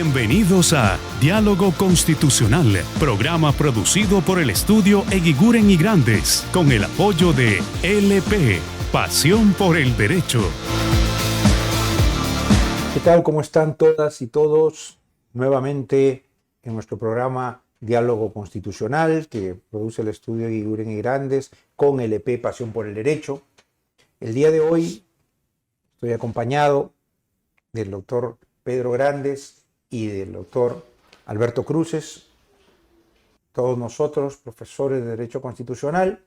Bienvenidos a Diálogo Constitucional, programa producido por el estudio Eguiguren y Grandes, con el apoyo de LP, Pasión por el Derecho. ¿Qué tal? ¿Cómo están todas y todos? Nuevamente en nuestro programa Diálogo Constitucional, que produce el estudio Eguiguren y Grandes, con LP, Pasión por el Derecho. El día de hoy estoy acompañado del doctor Pedro Grandes y del doctor Alberto Cruces, todos nosotros profesores de Derecho Constitucional,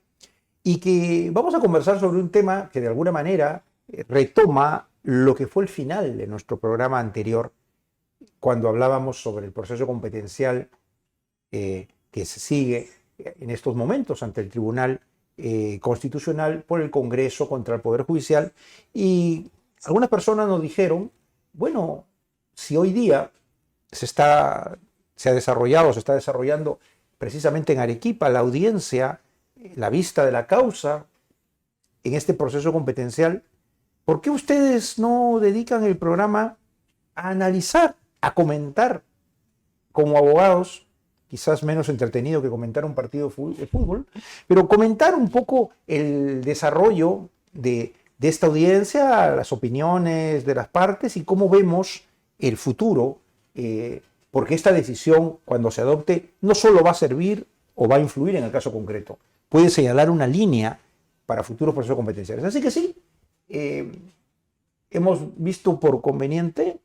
y que vamos a conversar sobre un tema que de alguna manera retoma lo que fue el final de nuestro programa anterior, cuando hablábamos sobre el proceso competencial que se sigue en estos momentos ante el Tribunal Constitucional por el Congreso contra el Poder Judicial. Y algunas personas nos dijeron, bueno, si hoy día se está desarrollando precisamente en Arequipa la audiencia, la vista de la causa en este proceso competencial, ¿por qué ustedes no dedican el programa a analizar, a comentar como abogados, quizás menos entretenido que comentar un partido de fútbol, pero comentar un poco el desarrollo de esta audiencia, las opiniones de las partes y cómo vemos el futuro? Porque esta decisión, cuando se adopte, no solo va a servir o va a influir en el caso concreto, puede señalar una línea para futuros procesos competenciales. Así que sí, hemos visto por conveniente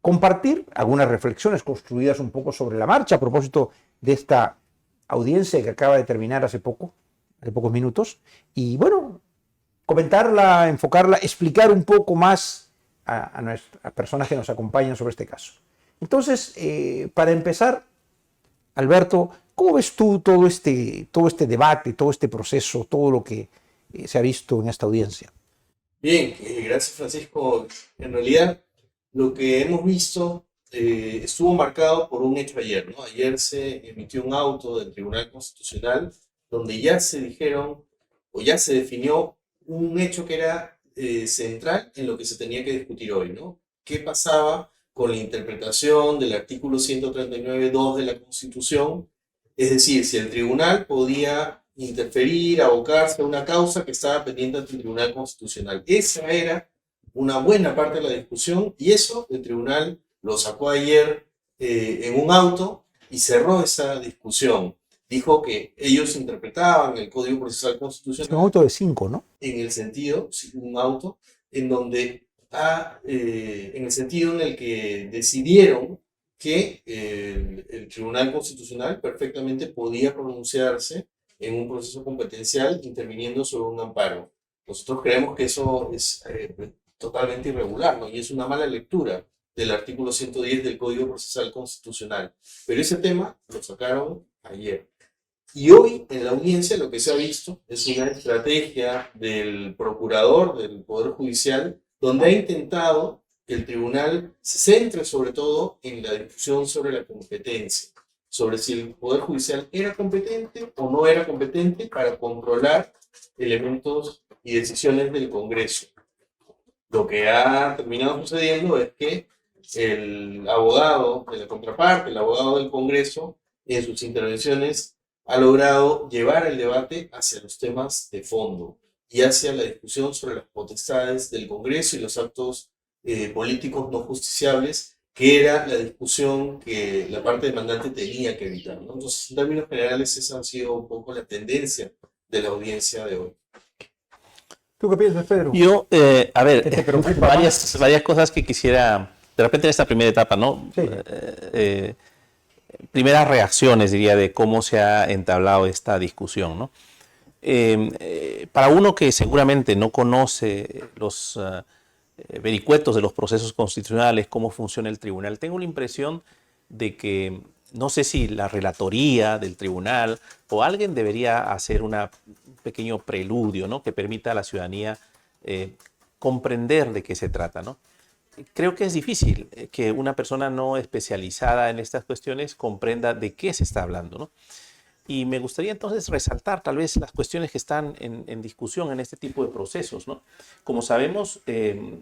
compartir algunas reflexiones construidas un poco sobre la marcha a propósito de esta audiencia que acaba de terminar hace pocos minutos, y bueno, comentarla, enfocarla, explicar un poco más a personas que nos acompañan sobre este caso. Entonces, para empezar, Alberto, ¿cómo ves tú todo este debate, todo este proceso, todo lo que se ha visto en esta audiencia? Bien, gracias Francisco. En realidad, lo que hemos visto estuvo marcado por un hecho ayer, ¿no? Ayer se emitió un auto del Tribunal Constitucional donde ya se dijeron o ya se definió un hecho que era central en lo que se tenía que discutir hoy, ¿no? ¿Qué pasaba con la interpretación del artículo 139.2 de la Constitución? Es decir, si el tribunal podía interferir, abocarse a una causa que estaba pendiente ante el Tribunal Constitucional. Esa era una buena parte de la discusión, y eso el tribunal lo sacó ayer en un auto y cerró esa discusión. Dijo que ellos interpretaban el Código Procesal Constitucional. Es un auto de 5, ¿no? En el sentido, un auto en donde en el sentido en el que decidieron que el Tribunal Constitucional perfectamente podía pronunciarse en un proceso competencial interviniendo sobre un amparo. Nosotros creemos que eso es totalmente irregular, ¿no? Y es una mala lectura del artículo 110 del Código Procesal Constitucional. Pero ese tema lo sacaron ayer. Y hoy en la audiencia lo que se ha visto es una estrategia del procurador del Poder Judicial, donde ha intentado que el tribunal se centre sobre todo en la discusión sobre la competencia, sobre si el Poder Judicial era competente o no era competente para controlar elementos y decisiones del Congreso. Lo que ha terminado sucediendo es que el abogado de la contraparte, el abogado del Congreso, en sus intervenciones ha logrado llevar el debate hacia los temas de fondo y hacia la discusión sobre las potestades del Congreso y los actos políticos no justiciables, que era la discusión que la parte demandante tenía que evitar, ¿no? Entonces, en términos generales, esa ha sido un poco la tendencia de la audiencia de hoy. ¿Tú qué piensas, Pedro? Yo, varias cosas que quisiera, de repente en esta primera etapa, ¿no? Sí. Primeras reacciones, diría, de cómo se ha entablado esta discusión, ¿no? Para uno que seguramente no conoce los vericuetos de los procesos constitucionales, cómo funciona el tribunal, tengo la impresión de que no sé si la relatoría del tribunal o alguien debería hacer un pequeño preludio, ¿no? Que permita a la ciudadanía comprender de qué se trata, ¿no? Creo que es difícil que una persona no especializada en estas cuestiones comprenda de qué se está hablando, ¿no? Y me gustaría entonces resaltar tal vez las cuestiones que están en discusión en este tipo de procesos, ¿no? Como sabemos,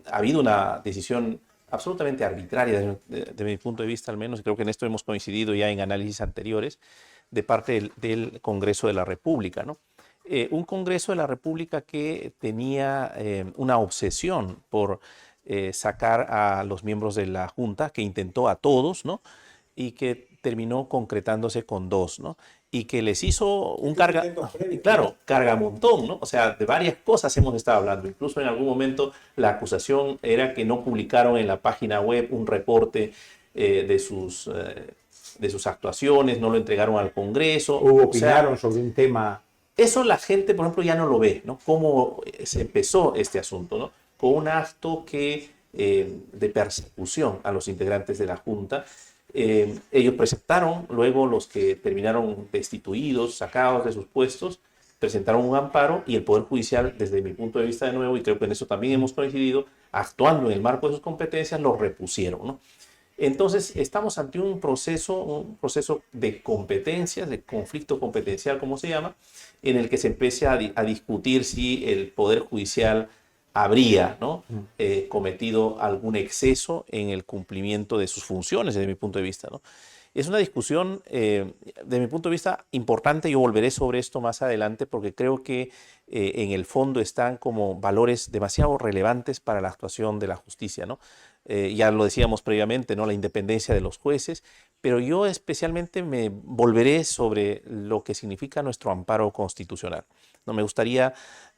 ha habido una decisión absolutamente arbitraria de mi punto de vista al menos, y creo que en esto hemos coincidido ya en análisis anteriores, de parte del Congreso de la República, ¿no? Un Congreso de la República que tenía una obsesión por sacar a los miembros de la Junta, que intentó a todos, ¿no? Y que terminó concretándose con 2, ¿no? Y que les hizo un cargamontón, ¿no? O sea, de varias cosas hemos estado hablando. Incluso en algún momento la acusación era que no publicaron en la página web un reporte de sus actuaciones, no lo entregaron al Congreso. O opinaron sobre un tema. Eso la gente, por ejemplo, ya no lo ve, ¿no? Cómo se empezó este asunto, ¿no? Con un acto de persecución a los integrantes de la Junta. Ellos presentaron, luego los que terminaron destituidos, sacados de sus puestos, presentaron un amparo y el Poder Judicial, desde mi punto de vista de nuevo, y creo que en eso también hemos coincidido, actuando en el marco de sus competencias, lo repusieron, ¿no? Entonces, estamos ante un proceso de competencias, de conflicto competencial, como se llama, en el que se empieza a discutir si el Poder Judicial habría, ¿no? Cometido algún exceso en el cumplimiento de sus funciones, desde mi punto de vista, ¿no? Es una discusión, de mi punto de vista, importante. Yo volveré sobre esto más adelante porque creo que en el fondo están como valores demasiado relevantes para la actuación de la justicia, ¿no? Ya lo decíamos previamente, ¿no? La independencia de los jueces, pero yo especialmente me volveré sobre lo que significa nuestro amparo constitucional, ¿no? Me gustaría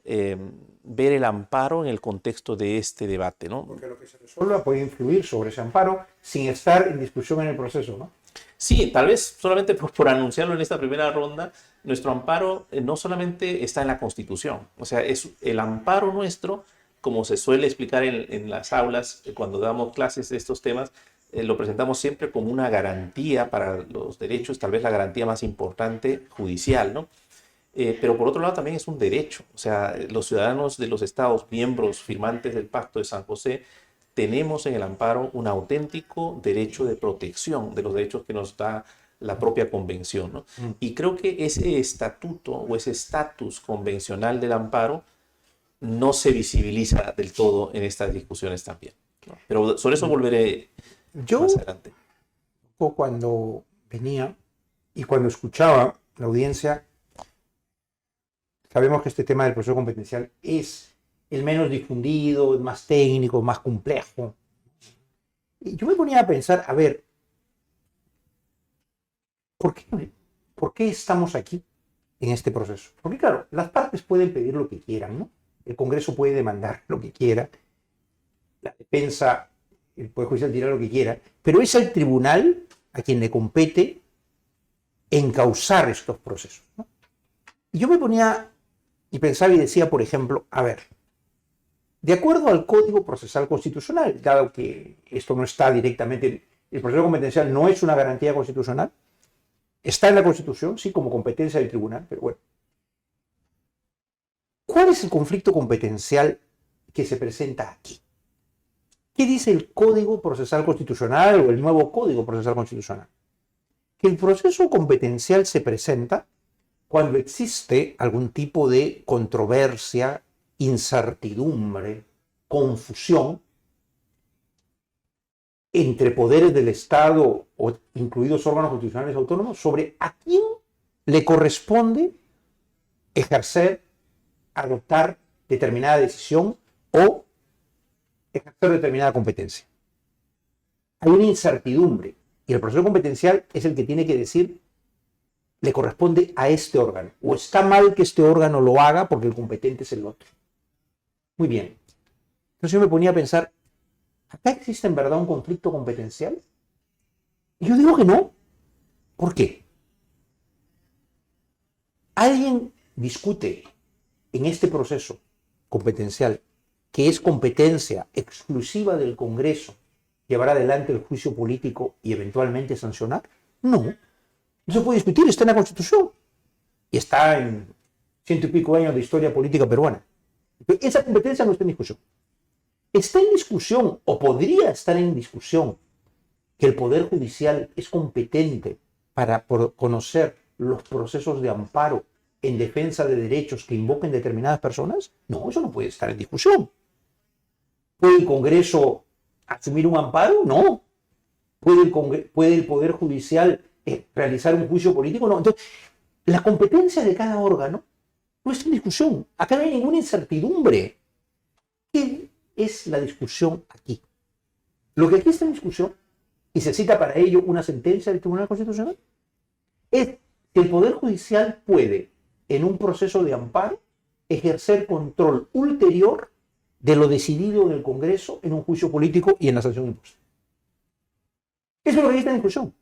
ver el amparo en el contexto de este debate, ¿no? Porque lo que se resuelva puede influir sobre ese amparo sin estar en discusión en el proceso, ¿no? Sí, tal vez solamente por anunciarlo en esta primera ronda, nuestro amparo no solamente está en la Constitución, o sea, es el amparo nuestro, como se suele explicar en las aulas cuando damos clases de estos temas, lo presentamos siempre como una garantía para los derechos, tal vez la garantía más importante judicial, ¿no? Pero por otro lado también es un derecho, o sea, los ciudadanos de los estados miembros firmantes del Pacto de San José tenemos en el amparo un auténtico derecho de protección de los derechos que nos da la propia convención, ¿no? Y creo que ese estatuto o ese estatus convencional del amparo no se visibiliza del todo en estas discusiones también, ¿no? Pero sobre eso volveré más adelante. Yo cuando venía y cuando escuchaba la audiencia, sabemos que este tema del proceso competencial es el menos difundido, el más técnico, más complejo. Y yo me ponía a pensar, a ver, ¿por qué estamos aquí en este proceso? Porque claro, las partes pueden pedir lo que quieran, ¿no? El Congreso puede demandar lo que quiera, la defensa, el Poder Judicial dirá lo que quiera, pero es al tribunal a quien le compete encauzar estos procesos, ¿no? Y yo me ponía y pensaba y decía, por ejemplo, a ver, de acuerdo al Código Procesal Constitucional, dado que esto no está directamente, el proceso competencial no es una garantía constitucional, está en la Constitución, sí, como competencia del tribunal, pero bueno. ¿Cuál es el conflicto competencial que se presenta aquí? ¿Qué dice el Código Procesal Constitucional o el nuevo Código Procesal Constitucional? Que el proceso competencial se presenta cuando existe algún tipo de controversia, incertidumbre, confusión entre poderes del Estado, o incluidos órganos constitucionales autónomos, sobre a quién le corresponde ejercer, adoptar determinada decisión o ejercer determinada competencia. Hay una incertidumbre y el proceso competencial es el que tiene que decir le corresponde a este órgano, o está mal que este órgano lo haga porque el competente es el otro. Muy bien. Entonces yo me ponía a pensar, ¿acá existe en verdad un conflicto competencial? Y yo digo que no. ¿Por qué? ¿Alguien discute en este proceso competencial que es competencia exclusiva del Congreso llevar adelante el juicio político y eventualmente sancionar? No. No se puede discutir, está en la Constitución y está en 100 y pico años de historia política peruana. Esa competencia no está en discusión. Está en discusión, o podría estar en discusión, que el Poder Judicial es competente para conocer los procesos de amparo en defensa de derechos que invoquen determinadas personas. No, eso no puede estar en discusión. ¿Puede el Congreso asumir un amparo? No. ¿Puede el Poder Judicial realizar un juicio político? No. Entonces, la competencia de cada órgano no está en discusión. Acá no hay ninguna incertidumbre. ¿Qué es la discusión aquí? Lo que aquí está en discusión, y se cita para ello una sentencia del Tribunal Constitucional, es que el Poder Judicial puede, en un proceso de amparo, ejercer control ulterior de lo decidido en el Congreso en un juicio político y en la sanción impuesta. Eso es lo que está en discusión.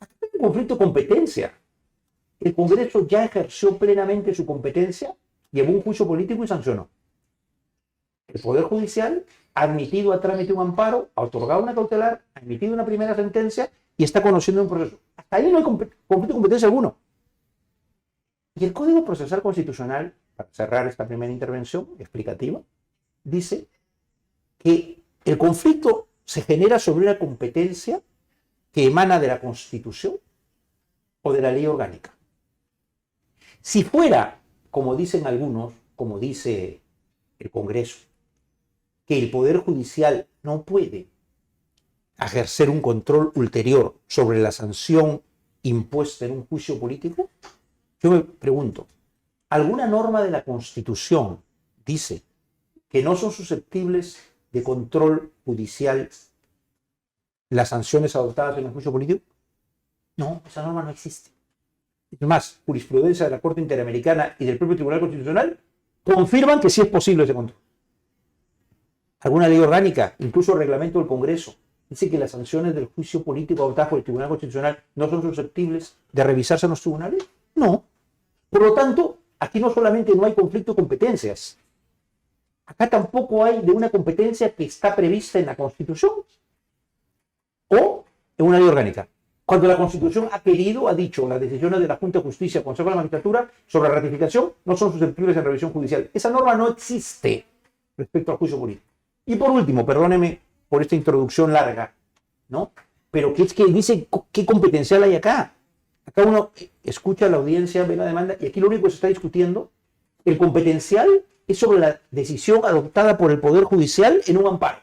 Aquí hay un conflicto de competencia. El Congreso ya ejerció plenamente su competencia, llevó un juicio político y sancionó. El Poder Judicial ha admitido a trámite un amparo, ha otorgado una cautelar, ha emitido una primera sentencia y está conociendo un proceso. Hasta ahí no hay conflicto de competencia alguno. Y el Código Procesal Constitucional, para cerrar esta primera intervención explicativa, dice que el conflicto se genera sobre una competencia que emana de la Constitución o de la ley orgánica. Si fuera, como dicen algunos, como dice el Congreso, que el Poder Judicial no puede ejercer un control ulterior sobre la sanción impuesta en un juicio político, yo me pregunto, ¿alguna norma de la Constitución dice que no son susceptibles de control judicial las sanciones adoptadas en un juicio político? No, esa norma no existe. Es más, jurisprudencia de la Corte Interamericana y del propio Tribunal Constitucional confirman que sí es posible ese control. Alguna ley orgánica, incluso el reglamento del Congreso, dice que las sanciones del juicio político adoptadas por el Tribunal Constitucional no son susceptibles de revisarse en los tribunales. No. Por lo tanto, aquí no solamente no hay conflicto de competencias, acá tampoco hay de una competencia que está prevista en la Constitución o en una ley orgánica. Cuando la Constitución ha querido, ha dicho, las decisiones de la Junta de Justicia, Consejo de la Magistratura sobre ratificación no son susceptibles de revisión judicial. Esa norma no existe respecto al juicio político. Y por último, perdóneme por esta introducción larga, ¿no? Pero que es que dice qué competencial hay acá. Acá uno escucha a la audiencia, ve la demanda, y aquí lo único que se está discutiendo, el competencial es sobre la decisión adoptada por el Poder Judicial en un amparo,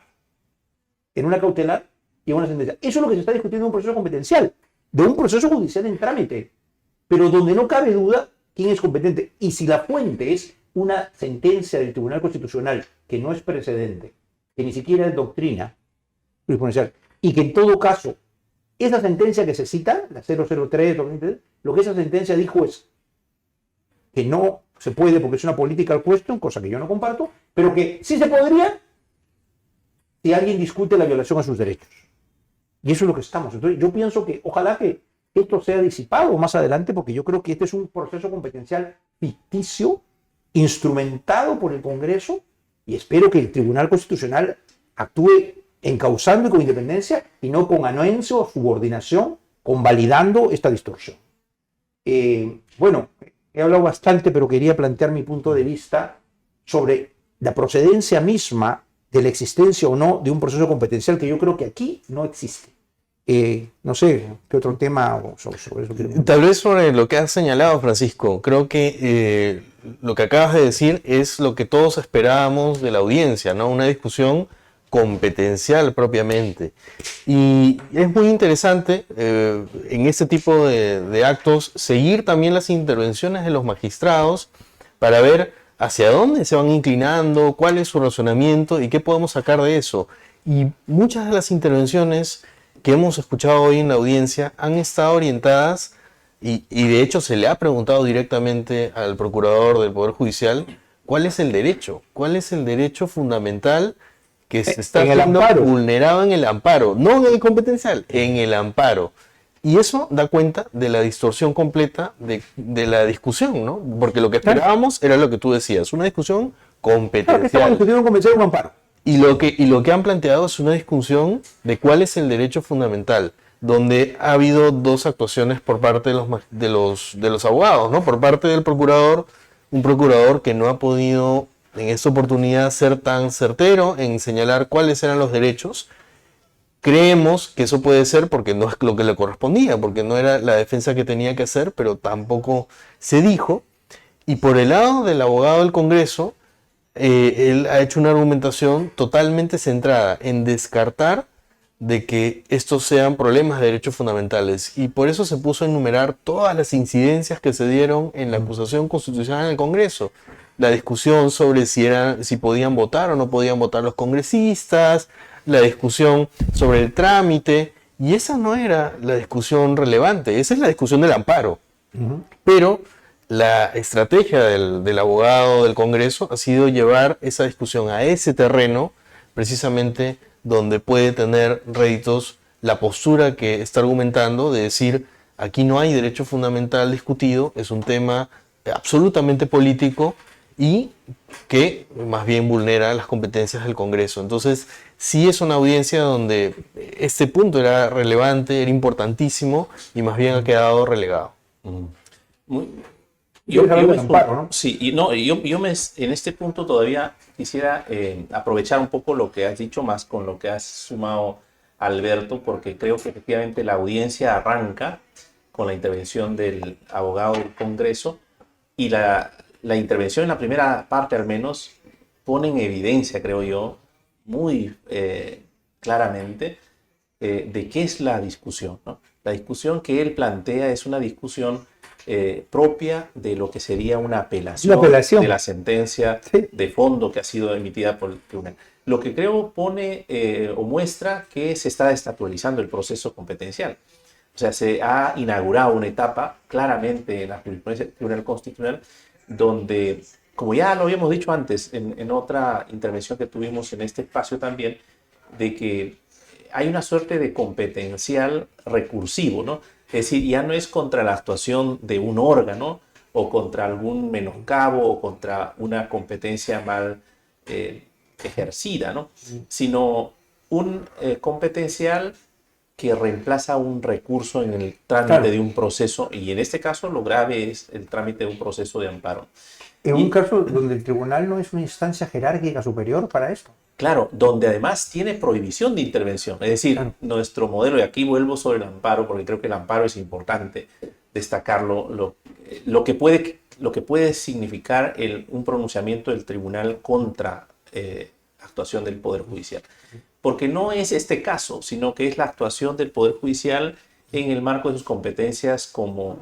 en una cautelar y en una sentencia. Eso es lo que se está discutiendo en un proceso competencial, de un proceso judicial en trámite, pero donde no cabe duda quién es competente. Y si la fuente es una sentencia del Tribunal Constitucional que no es precedente, que ni siquiera es doctrina jurisprudencial, y que en todo caso, esa sentencia que se cita, la 003, lo que esa sentencia dijo es que no se puede porque es una political question, cosa que yo no comparto, pero que sí se podría si alguien discute la violación a sus derechos. Y eso es lo que estamos. Entonces, yo pienso que ojalá que esto sea disipado más adelante, porque yo creo que este es un proceso competencial ficticio, instrumentado por el Congreso, y espero que el Tribunal Constitucional actúe encauzando y con independencia, y no con anuencia o subordinación, convalidando esta distorsión. Bueno, he hablado bastante, pero quería plantear mi punto de vista sobre la procedencia misma de la existencia o no de un proceso competencial que yo creo que aquí no existe. No sé, ¿qué otro tema sobre eso? Tal vez sobre lo que has señalado, Francisco. Creo que lo que acabas de decir es lo que todos esperábamos de la audiencia, ¿no? Una discusión competencial propiamente. Y es muy interesante en este tipo de actos seguir también las intervenciones de los magistrados para ver hacia dónde se van inclinando, cuál es su razonamiento y qué podemos sacar de eso. Y muchas de las intervenciones que hemos escuchado hoy en la audiencia han estado orientadas y de hecho se le ha preguntado directamente al procurador del Poder Judicial cuál es el derecho fundamental que se está siendo vulnerado en el amparo, no en el competencial, en el amparo. Y eso da cuenta de la distorsión completa de la discusión, ¿no? Porque lo que esperábamos era lo que tú decías, una discusión competencial. Estamos discutiendo competencial un amparo. Y lo que han planteado es una discusión de cuál es el derecho fundamental, donde ha habido dos actuaciones por parte de los abogados, ¿no? Por parte del procurador, un procurador que no ha podido en esta oportunidad ser tan certero en señalar cuáles eran los derechos. Creemos que eso puede ser porque no es lo que le correspondía, porque no era la defensa que tenía que hacer, pero tampoco se dijo. Y por el lado del abogado del Congreso, él ha hecho una argumentación totalmente centrada en descartar de que estos sean problemas de derechos fundamentales, y por eso se puso a enumerar todas las incidencias que se dieron en la acusación constitucional en el Congreso. La discusión sobre si podían votar o no podían votar los congresistas, la discusión sobre el trámite, y esa no era la discusión relevante, esa es la discusión del amparo. Pero la estrategia del abogado del Congreso ha sido llevar esa discusión a ese terreno, precisamente donde puede tener réditos la postura que está argumentando de decir, aquí no hay derecho fundamental discutido, es un tema absolutamente político y que más bien vulnera las competencias del Congreso. Entonces, sí es una audiencia donde este punto era relevante, era importantísimo, y más bien ha quedado relegado. Sí, y no, en este punto todavía quisiera aprovechar un poco lo que has dicho más con lo que has sumado, Alberto, porque creo que efectivamente la audiencia arranca con la intervención del abogado del Congreso, y la intervención en la primera parte al menos pone en evidencia, creo yo, muy claramente de qué es la discusión, ¿no? La discusión que él plantea es una discusión propia de lo que sería una apelación de la sentencia de fondo que ha sido emitida por el tribunal. Lo que creo pone o muestra que se está desnaturalizando el proceso competencial. O sea, se ha inaugurado una etapa claramente en la jurisprudencia del Tribunal Constitucional donde, como ya lo habíamos dicho antes en otra intervención que tuvimos en este espacio también, de que hay una suerte de competencial recursivo, ¿no? Es decir, ya no es contra la actuación de un órgano o contra algún menoscabo o contra una competencia mal ejercida, ¿no? Sino un competencial que reemplaza un recurso en el trámite de un proceso, y en este caso lo grave es el trámite de un proceso de amparo. En un caso donde el tribunal no es una instancia jerárquica superior para esto. Claro, donde además tiene prohibición de intervención. Es decir, nuestro modelo, y aquí vuelvo sobre el amparo, porque creo que el amparo es importante destacarlo, lo que puede significar un pronunciamiento del tribunal contra actuación del Poder Judicial. Porque no es este caso, sino que es la actuación del Poder Judicial en el marco de sus competencias como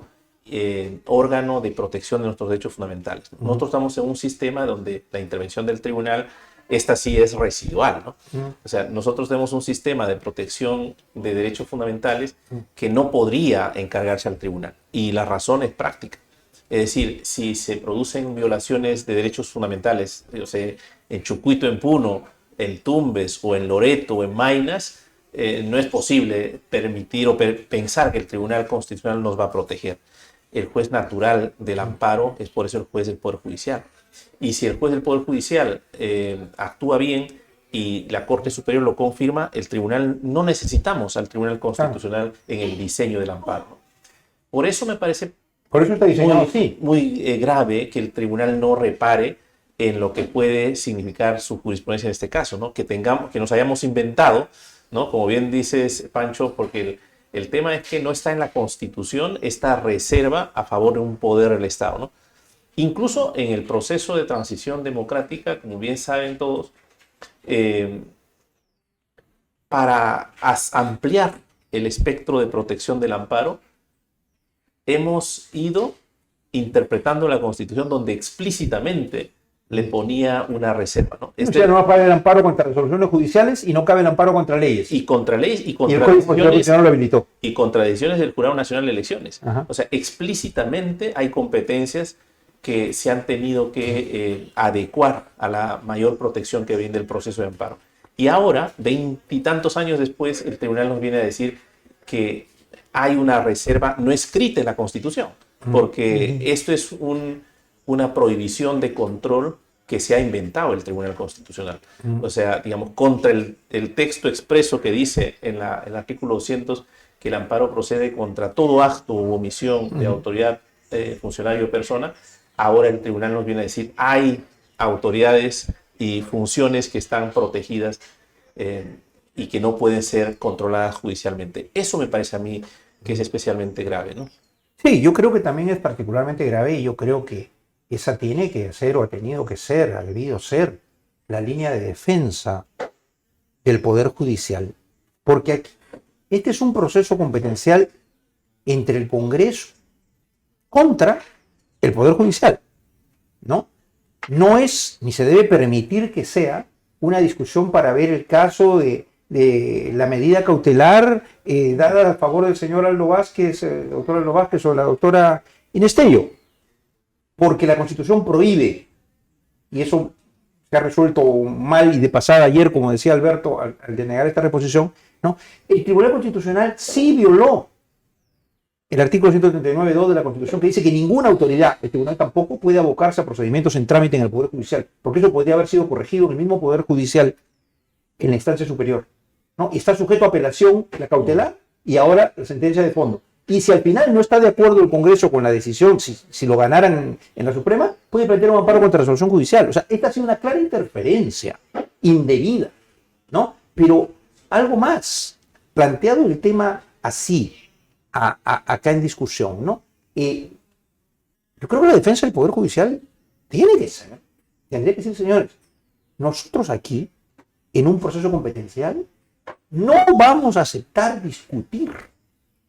órgano de protección de nuestros derechos fundamentales. Nosotros estamos en un sistema donde la intervención del tribunal, esta sí es residual, ¿no? O sea, nosotros tenemos un sistema de protección de derechos fundamentales que no podría encargarse al tribunal. Y la razón es práctica. Es decir, si se producen violaciones de derechos fundamentales, o sea, en Chucuito, en Puno, en Tumbes o en Loreto o en Maynas, no es posible permitir o pensar que el Tribunal Constitucional nos va a proteger. El juez natural del amparo es por eso el juez del Poder Judicial. Y si el juez del Poder Judicial actúa bien y la Corte Superior lo confirma, el tribunal, no necesitamos al Tribunal Constitucional en el diseño del amparo. Por eso me parece está diseñado así. Muy grave que el tribunal no repare en lo que puede significar su jurisprudencia en este caso, ¿no? Que nos hayamos inventado, ¿no? Como bien dices, Pancho, porque el tema es que no está en la Constitución esta reserva a favor de un poder del Estado, ¿no? Incluso en el proceso de transición democrática, como bien saben todos, para ampliar el espectro de protección del amparo, hemos ido interpretando la Constitución donde explícitamente le ponía una reserva, ¿no? O sea, no va a caber el amparo contra resoluciones judiciales y no cabe el amparo contra leyes. Y contra leyes y contra el Código Constitucional lo habilitó. Y contra decisiones del Jurado Nacional de Elecciones. Ajá. O sea, explícitamente hay competencias que se han tenido que adecuar a la mayor protección que brinda el proceso de amparo. Y ahora, 20 y tantos años después, el tribunal nos viene a decir que hay una reserva no escrita en la Constitución, porque esto es una prohibición de control que se ha inventado el Tribunal Constitucional. O sea, digamos, contra el texto expreso que dice en el artículo 200 que el amparo procede contra todo acto u omisión de autoridad, funcionario o persona, ahora el tribunal nos viene a decir hay autoridades y funciones que están protegidas y que no pueden ser controladas judicialmente. Eso me parece a mí que es especialmente grave, ¿no? Sí, yo creo que también es particularmente grave, y yo creo que esa tiene que ser, o ha tenido que ser, ha debido ser, la línea de defensa del Poder Judicial. Porque aquí, este es un proceso competencial entre el Congreso contra el Poder Judicial, ¿no? No es, ni se debe permitir que sea una discusión para ver el caso de la medida cautelar dada a favor del señor Aldo Vázquez, doctor Aldo Vázquez o la doctora Inestello, porque la Constitución prohíbe, y eso se ha resuelto mal y de pasada ayer, como decía Alberto, al denegar esta reposición, ¿no? El Tribunal Constitucional sí violó el artículo 139.2 de la Constitución, que dice que ninguna autoridad, el tribunal tampoco, puede abocarse a procedimientos en trámite en el Poder Judicial, porque eso podría haber sido corregido en el mismo Poder Judicial en la instancia superior, ¿no? Y está sujeto a apelación la cautelar y ahora la sentencia de fondo. Y si al final no está de acuerdo el Congreso con la decisión, si lo ganaran en la Suprema, puede plantear un amparo contra resolución judicial. O sea, esta ha sido una clara interferencia indebida, ¿no? Pero algo más, planteado el tema así, acá en discusión, ¿no? Yo creo que la defensa del Poder Judicial tendría que ser, señores, nosotros aquí, en un proceso competencial, no vamos a aceptar discutir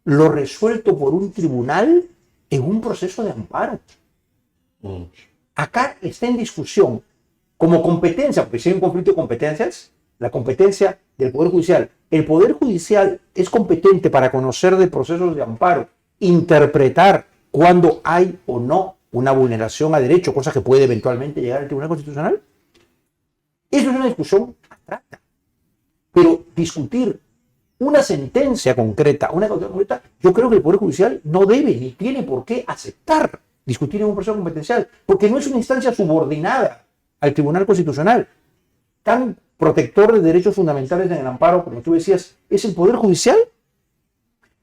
lo resuelto por un tribunal en un proceso de amparo. Acá está en discusión como competencia, porque si hay un conflicto de competencias, la competencia del Poder Judicial. El Poder Judicial es competente para conocer de procesos de amparo, interpretar cuándo hay o no una vulneración a derecho, cosa que puede eventualmente llegar al Tribunal Constitucional. Eso es una discusión abstracta. Pero discutir una sentencia concreta, una causa concreta, yo creo que el Poder Judicial no debe ni tiene por qué aceptar discutir en un proceso competencial, porque no es una instancia subordinada al Tribunal Constitucional. Tan protector de derechos fundamentales en el amparo, como tú decías, es el Poder Judicial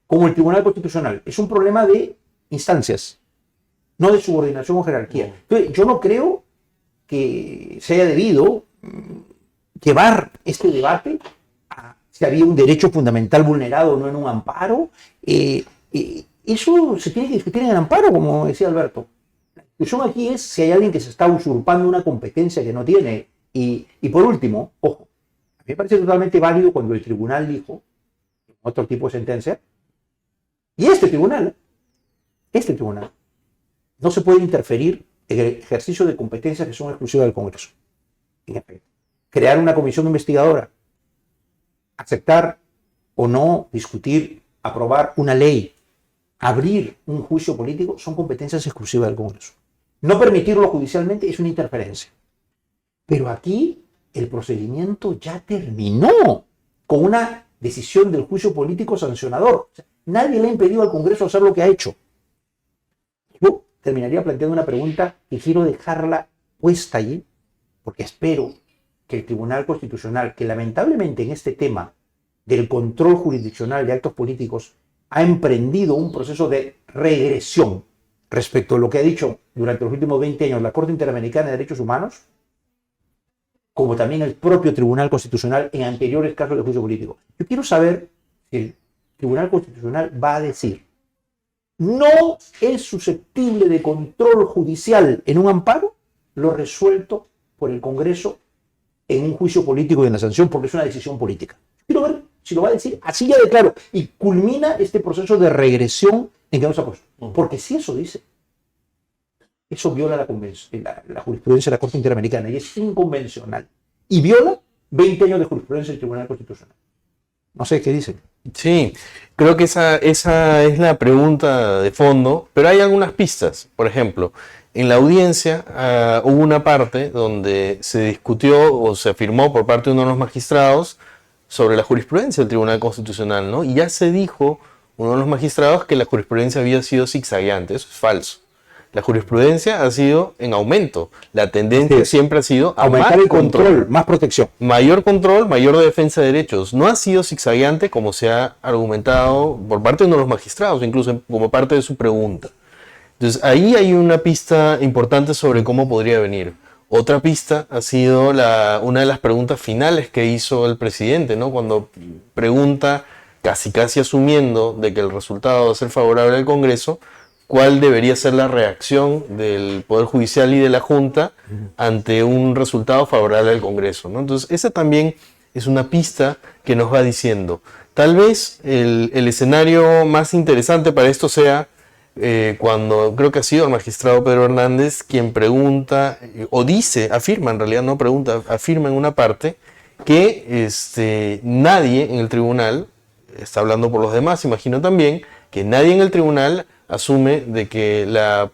como el Tribunal Constitucional. Es un problema de instancias, no de subordinación o jerarquía. Entonces, yo no creo que se haya debido llevar este debate a si había un derecho fundamental vulnerado o no en un amparo. Eso se tiene que discutir en el amparo, como decía Alberto. La discusión aquí es si hay alguien que se está usurpando una competencia que no tiene. Y por último, ojo, a mí me parece totalmente válido cuando el tribunal dijo, otro tipo de sentencia, y este tribunal, no se puede interferir en el ejercicio de competencias que son exclusivas del Congreso. En efecto, crear una comisión investigadora, aceptar o no discutir, aprobar una ley, abrir un juicio político, son competencias exclusivas del Congreso. No permitirlo judicialmente es una interferencia. Pero aquí el procedimiento ya terminó con una decisión del juicio político sancionador. O sea, nadie le ha impedido al Congreso hacer lo que ha hecho. Yo terminaría planteando una pregunta y quiero dejarla puesta allí, porque espero que el Tribunal Constitucional, que lamentablemente en este tema del control jurisdiccional de actos políticos ha emprendido un proceso de regresión respecto a lo que ha dicho durante los últimos 20 años la Corte Interamericana de Derechos Humanos, como también el propio Tribunal Constitucional en anteriores casos de juicio político. Yo quiero saber si el Tribunal Constitucional va a decir no es susceptible de control judicial en un amparo lo resuelto por el Congreso en un juicio político y en la sanción, porque es una decisión política. Quiero ver si lo va a decir así ya de claro y culmina este proceso de regresión en que nos ha puesto. Porque si eso dice, eso viola la jurisprudencia de la Corte Interamericana y es inconvencional. Y viola 20 años de jurisprudencia del Tribunal Constitucional. No sé qué dicen. Sí, creo que esa es la pregunta de fondo, pero hay algunas pistas. Por ejemplo, en la audiencia hubo una parte donde se discutió o se afirmó por parte de uno de los magistrados sobre la jurisprudencia del Tribunal Constitucional, ¿no? Y ya se dijo, uno de los magistrados, que la jurisprudencia había sido zigzagueante. Eso es falso. La jurisprudencia ha sido en aumento. La tendencia siempre ha sido a aumentar el control, más protección. Mayor control, mayor defensa de derechos. No ha sido zigzagueante como se ha argumentado por parte de uno de los magistrados, incluso como parte de su pregunta. Entonces ahí hay una pista importante sobre cómo podría venir. Otra pista ha sido una de las preguntas finales que hizo el presidente, ¿no? Cuando pregunta, casi asumiendo de que el resultado va a ser favorable al Congreso, cuál debería ser la reacción del Poder Judicial y de la Junta ante un resultado favorable al Congreso, ¿no? Entonces, esa también es una pista que nos va diciendo. Tal vez el escenario más interesante para esto sea cuando creo que ha sido el magistrado Pedro Hernández quien pregunta, o dice, afirma, en realidad no pregunta, afirma en una parte que nadie en el tribunal, está hablando por los demás, imagino también, que nadie en el tribunal asume de que la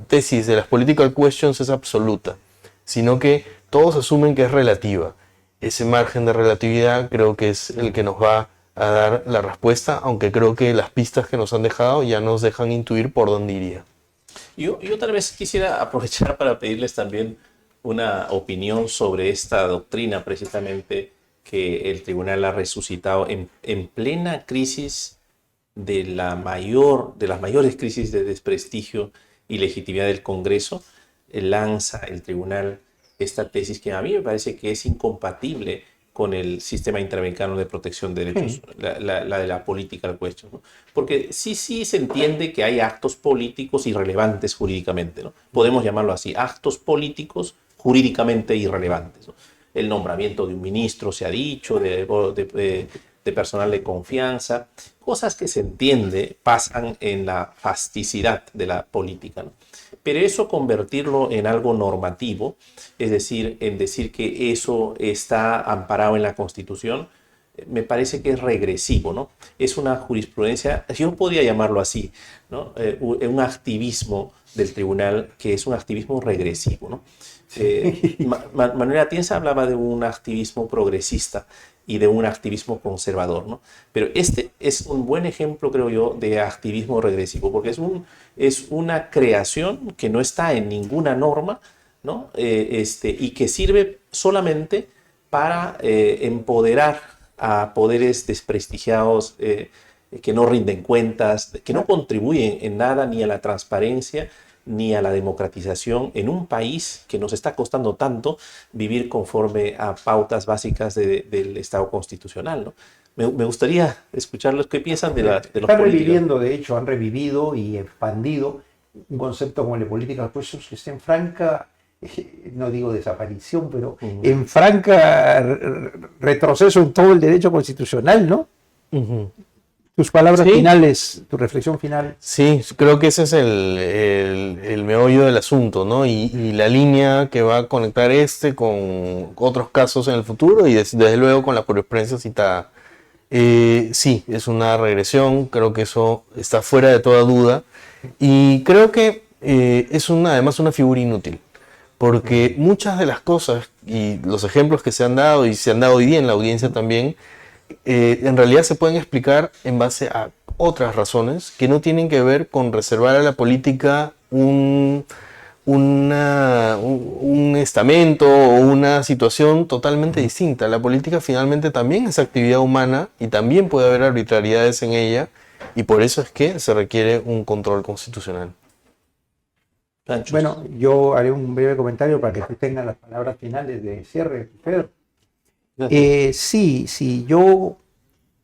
tesis de las political questions es absoluta, sino que todos asumen que es relativa. Ese margen de relatividad creo que es el que nos va a dar la respuesta, aunque creo que las pistas que nos han dejado ya nos dejan intuir por dónde iría. Yo tal vez quisiera aprovechar para pedirles también una opinión sobre esta doctrina precisamente que el tribunal ha resucitado en plena crisis de las mayores crisis de desprestigio y legitimidad del Congreso. Lanza el tribunal esta tesis que a mí me parece que es incompatible con el sistema interamericano de protección de derechos, la de la political question, ¿no? Porque sí se entiende que hay actos políticos irrelevantes jurídicamente, ¿no? Podemos llamarlo así, actos políticos jurídicamente irrelevantes, ¿no? El nombramiento de un ministro, se ha dicho, de personal de confianza, cosas que se entiende pasan en la fasticidad de la política, ¿no? Pero eso convertirlo en algo normativo, es decir, en decir que eso está amparado en la Constitución, me parece que es regresivo, ¿no? Es una jurisprudencia, yo podría llamarlo así, ¿no? Un activismo del tribunal que es un activismo regresivo, ¿no? Manuel Atienza hablaba de un activismo progresista y de un activismo conservador, ¿no? Pero este es un buen ejemplo, creo yo, de activismo regresivo, porque es una creación que no está en ninguna norma, ¿no? Y que sirve solamente para empoderar a poderes desprestigiados, que no rinden cuentas, que no contribuyen en nada ni a la transparencia ni a la democratización en un país que nos está costando tanto vivir conforme a pautas básicas del Estado constitucional, ¿no? Me gustaría escucharlos qué piensan de los políticos. Están reviviendo, de hecho, han revivido y expandido un concepto como el de political questions que está en franca, no digo desaparición, pero en franca retroceso en todo el derecho constitucional, ¿no? Tus palabras finales, tu reflexión final. Sí, creo que ese es el meollo del asunto, ¿no? Y la línea que va a conectar con otros casos en el futuro y desde luego con la jurisprudencia citada. Sí, es una regresión, creo que eso está fuera de toda duda y creo que es además una figura inútil, porque muchas de las cosas y los ejemplos que se han dado y se han dado hoy día en la audiencia también, en realidad se pueden explicar en base a otras razones que no tienen que ver con reservar a la política un estamento o una situación totalmente distinta. La política finalmente también es actividad humana y también puede haber arbitrariedades en ella y por eso es que se requiere un control constitucional. Panchos. Bueno, yo haré un breve comentario para que tú tengas las palabras finales de cierre, Pedro. Sí, yo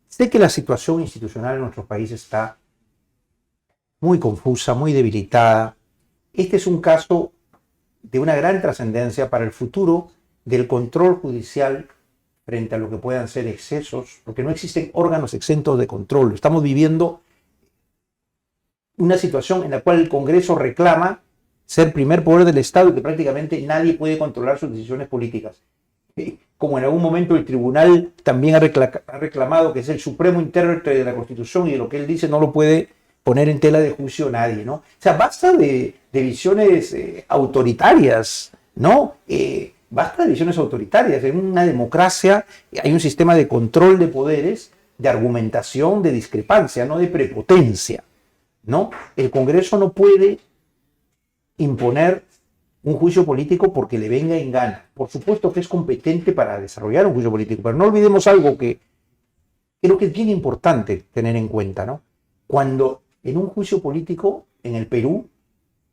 sé que la situación institucional en nuestro país está muy confusa, muy debilitada. Este es un caso de una gran trascendencia para el futuro del control judicial frente a lo que puedan ser excesos, porque no existen órganos exentos de control. Estamos viviendo una situación en la cual el Congreso reclama ser primer poder del Estado y que prácticamente nadie puede controlar sus decisiones políticas. Como en algún momento el tribunal también ha reclamado que es el supremo intérprete de la Constitución y de lo que él dice no lo puede poner en tela de juicio nadie, ¿no? O sea, basta de visiones autoritarias, ¿no? Basta de visiones autoritarias. En una democracia hay un sistema de control de poderes, de argumentación, de discrepancia, no de prepotencia, ¿no? El Congreso no puede imponer un juicio político porque le venga en gana. Por supuesto que es competente para desarrollar un juicio político, pero no olvidemos algo que creo que es bien importante tener en cuenta, ¿no? Cuando en un juicio político en el Perú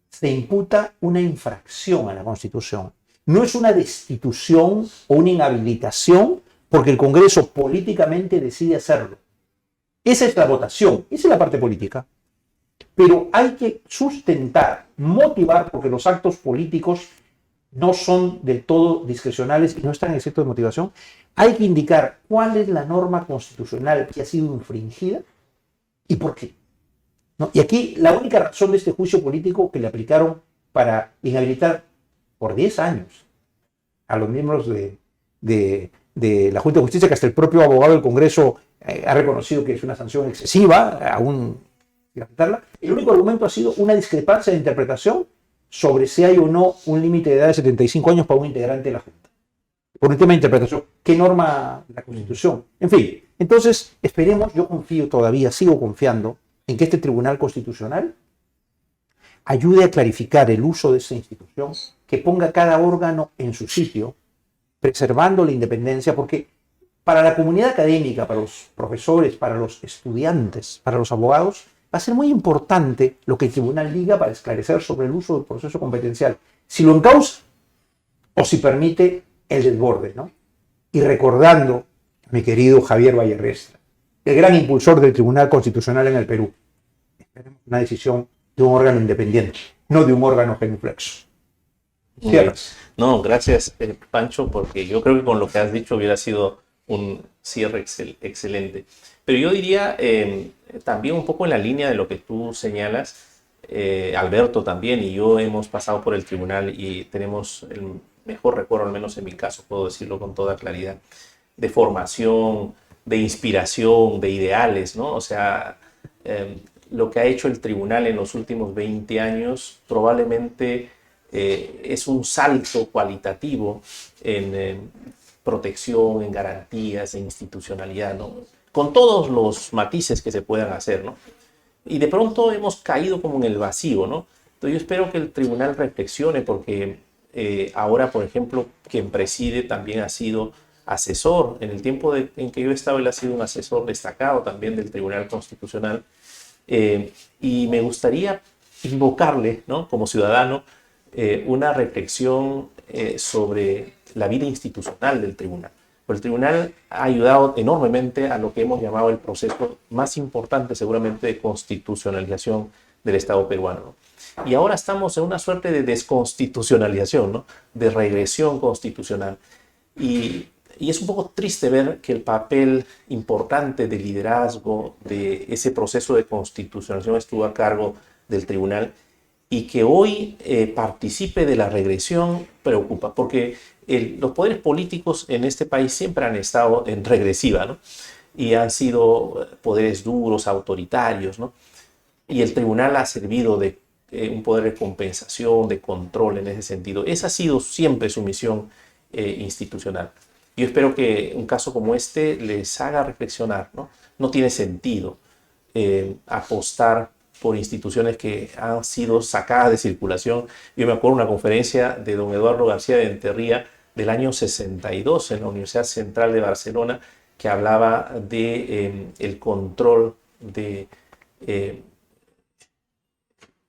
se imputa una infracción a la Constitución, no es una destitución o una inhabilitación porque el Congreso políticamente decide hacerlo. Esa es la votación, esa es la parte política. pero hay que sustentar, motivar, porque los actos políticos no son del todo discrecionales y no están exentos de motivación. Hay que indicar cuál es la norma constitucional que ha sido infringida y por qué, ¿no? Y aquí la única razón de este juicio político que le aplicaron para inhabilitar por 10 años a los miembros de la Junta de Justicia, que hasta el propio abogado del Congreso ha reconocido que es una sanción excesiva, aún sin aceptarla. El único argumento ha sido una discrepancia de interpretación sobre si hay o no un límite de edad de 75 años para un integrante de la Junta. Por un tema de interpretación, ¿qué norma la Constitución? En fin, entonces esperemos, yo confío todavía, sigo confiando en que este Tribunal Constitucional ayude a clarificar el uso de esa institución, que ponga cada órgano en su sitio, preservando la independencia, porque para la comunidad académica, para los profesores, para los estudiantes, para los abogados, va a ser muy importante lo que el tribunal diga para esclarecer sobre el uso del proceso competencial, si lo encausa o si permite el desborde, ¿no? Y recordando a mi querido Javier Vallerrestra, el gran impulsor del Tribunal Constitucional en el Perú, esperemos una decisión de un órgano independiente, no de un órgano genuflexo. Cierras. No, gracias, Pancho, porque yo creo que con lo que has dicho hubiera sido un cierre excelente. Pero yo diría también un poco en la línea de lo que tú señalas, Alberto también y yo hemos pasado por el tribunal y tenemos el mejor recuerdo, al menos en mi caso, puedo decirlo con toda claridad, de formación, de inspiración, de ideales, ¿no? O sea, lo que ha hecho el tribunal en los últimos 20 años probablemente es un salto cualitativo en protección, en garantías, en institucionalidad, ¿no? Con todos los matices que se puedan hacer, ¿no? Y de pronto hemos caído como en el vacío, ¿no? Entonces yo espero que el tribunal reflexione porque ahora, por ejemplo, quien preside también ha sido asesor. En el tiempo en que yo he estado, él ha sido un asesor destacado también del Tribunal Constitucional. Y me gustaría invocarle, ¿no? Como ciudadano, una reflexión sobre la vida institucional del tribunal. Pues el tribunal ha ayudado enormemente a lo que hemos llamado el proceso más importante seguramente de constitucionalización del Estado peruano, ¿no? Y ahora estamos en una suerte de desconstitucionalización, ¿no? De regresión constitucional. Y es un poco triste ver que el papel importante de liderazgo de ese proceso de constitucionalización estuvo a cargo del tribunal y que hoy participe de la regresión preocupa, porque los poderes políticos en este país siempre han estado en regresiva, ¿no? Y han sido poderes duros, autoritarios, ¿no? Y el tribunal ha servido de un poder de compensación, de control en ese sentido. Esa ha sido siempre su misión institucional. Yo espero que un caso como este les haga reflexionar, ¿no? No tiene sentido apostar por instituciones que han sido sacadas de circulación. Yo me acuerdo de una conferencia de don Eduardo García de Enterría del año 62 en la Universidad Central de Barcelona, que hablaba de el control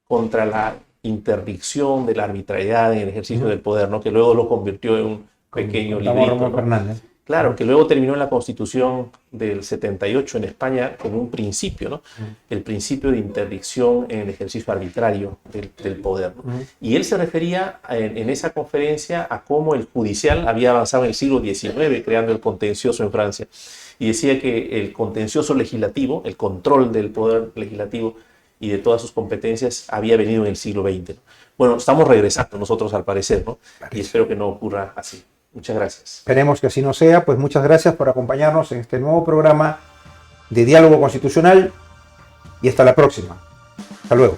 contra la interdicción de la arbitrariedad en el ejercicio del poder, ¿no? Que luego lo convirtió en un pequeño librito, ¿no? Claro, que luego terminó en la Constitución del 78 en España como un principio, ¿no? El principio de interdicción en el ejercicio arbitrario del poder, ¿no? Y él se refería en esa conferencia a cómo el judicial había avanzado en el siglo XIX creando el contencioso en Francia. Y decía que el contencioso legislativo, el control del poder legislativo y de todas sus competencias había venido en el siglo XX, ¿no? Bueno, estamos regresando nosotros al parecer, ¿no? Y espero que no ocurra así. Muchas gracias. Esperemos que así no sea. Pues muchas gracias por acompañarnos en este nuevo programa de Diálogo Constitucional y hasta la próxima. Hasta luego.